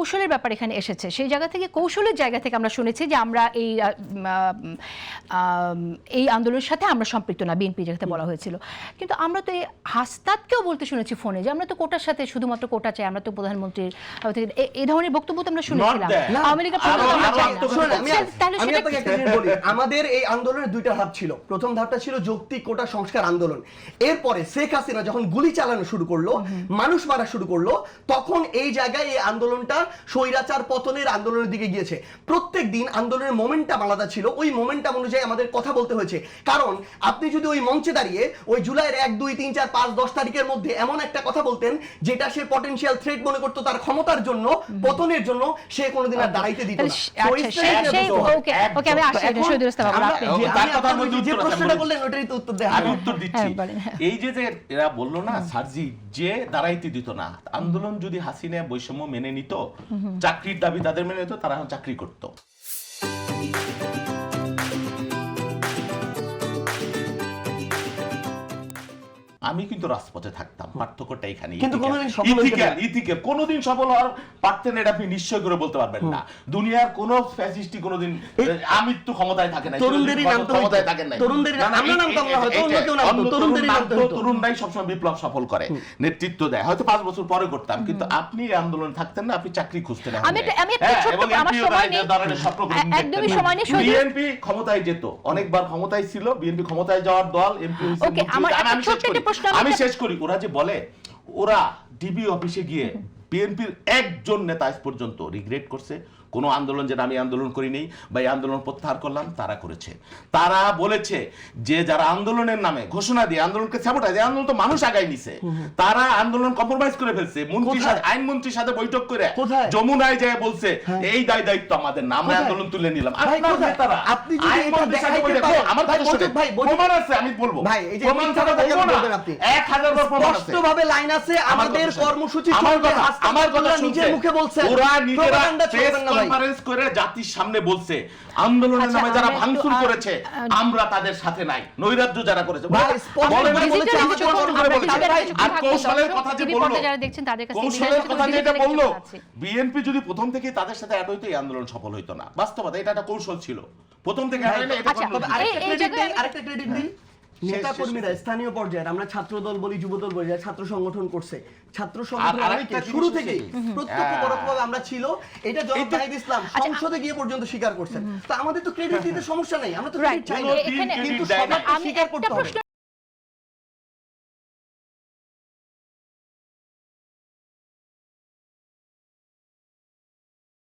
কৌশলের ব্যাপার এখানে এসেছে, সেই জায়গা থেকে কৌশলের জায়গা থেকে আমরা শুনেছি যে আমরা এই আন্দোলনের সাথে আমরা সম্পৃক্ত না, বিএনপি যেটাতে বলা হয়েছিল। কিন্তু আমরা তো এই হাসনাতকেও বলতে শুনেছি ফোনে যে আমরা তো কোটার সাথে শুধুমাত্র কোটা চাই, আমরা তো প্রধানমন্ত্রীর এই ধরনের বক্তব্য তো আমরা শুনেছিলাম। আওয়ামী লীগের আমাদের এই আন্দোলনের দুইটা ধাপ ছিল। প্রথম ধাপটা ছিল যৌক্তিক কোটা সংস্কার আন্দোলন। এরপরে শেখ হাসিনা যখন গুলি চালানো শুরু করলো, মানুষ মারা শুরু করলো, তখন এই জায়গায় এই আন্দোলনটা স্বৈরাচার পতনের আন্দোলনের দিকে গিয়েছে। প্রত্যেক দিন আন্দোলনের মোমেন্টাম আলাদা ছিল, ওই মোমেন্টাম অনুযায়ী আমাদের কথা বলতে হয়েছে। কারণ আপনি যদি ওই মঞ্চে দাঁড়িয়ে ওই জুলাইয়ের 1, 2, 3, 4, 5, 10 তারিখের মধ্যে এমন একটা কথা বলতেন যেটা সে পটেনশিয়াল থ্রেট মনে করতো তার ক্ষমতার জন্য, পতনের জন্য, সে কোনোদিন আর দাঁড়াইতে দিত না। যে প্রশ্নটা করলেন ওটারই তো উত্তর দেয়া। আমি উত্তর দিচ্ছি। এই যে এরা বললো না সার্জি যে দাঁড়াইতে দিত না, আন্দোলন যদি হাসিনা বৈষম্য মেনে নিত, চাকরির দাবি তাদের মেনে নিত, তারা এখন চাকরি করতো। আমি কিন্তু রাজপথে থাকতাম, পার্থক্যটা এখানে। কিন্তু কোনোদিন সফল হওয়ার পারতেন এটা আপনি নিশ্চয় করে বলতে পারবেন না। দুনিয়ার কোন ফ্যাসিস্টই কোনোদিন আমৃত্যু ক্ষমতায় থাকে না, তরুণদেরই নাম ক্ষমতায় থাকেন না, তরুণরাই সবসময় বিপ্লব সফল করে, নেতৃত্ব দেয়। হয়তো 5 বছর পরে করতাম, কিন্তু আপনি আন্দোলন থাকতেন না, আপনি চাকরি খুঁজতেন। বিএনপি ক্ষমতায় যেত, অনেকবার ক্ষমতায় ছিল, বিএনপি ক্ষমতায় যাওয়ার দল, এমপি। আমি শেষ করি। ওরা যে বলে ওরা ডিবি অফিসে গিয়ে বিএনপির একজন নেতা আজ পর্যন্ত রিগ্রেট করছে কোন আন্দোলন যেটা আমি আন্দোলন করি নেই বা এই আন্দোলন প্রত্যাহার করলাম, তারা করেছে। তারা বলেছে যে যারা আন্দোলনের নামে ঘোষণা দিয়ে আন্দোলনকে সাবোটাইজ, আন্দোলন তো মানুষ আগায় নিছে, তারা আন্দোলন কম্প্রোমাইজ করে ফেলছে। আইনমন্ত্রীর সাথে বৈঠক করে যমুনায় যায় বলছে এই দায়িত্ব আমাদের না, আমরা আন্দোলন তুলে নিলাম। আমি বলবো স্পষ্টভাবে লাইন আছে, আমাদের কর্মসূচি আমার কথা নিজের মুখে বলছে, ওরা নিজেরা প্রেস কনফারেন্স করে জাতির সামনে বলছে আন্দোলনের নামে যারা ভাঙচুর করেছে আমরা তাদের সাথে নাই, নৈরাজ্য যারা করেছে। আর কৌশলের কথা যে বললো, কৌশলের কথা যেটা বললো, বিএনপি যদি প্রথম থেকে তাদের সাথে অ্যাড হইতো এই আন্দোলন সফল হইতো না। বাস্তবতা এটা একটা কৌশল ছিল, প্রথম থেকে আরেকটা ক্রেডিট দিই, নেতা কর্মীরা স্থানীয় পর্যায়ে, আমরা ছাত্র দল বলি, যুব দল বলি, ছাত্র সংগঠন করছে, ছাত্র সংগঠন শুরু থেকে প্রত্যক্ষ পরোক্ষভাবে আমরা ছিল, এটা জনাব নাহিদ ইসলাম সংসদে গিয়ে পর্যন্ত স্বীকার করছেন। তো আমাদের তো ক্রেডিট দিতে সমস্যা নেই, আমরা তো ক্রেডিট চাই না, কিন্তু সবাইকে স্বীকার করতে হবে।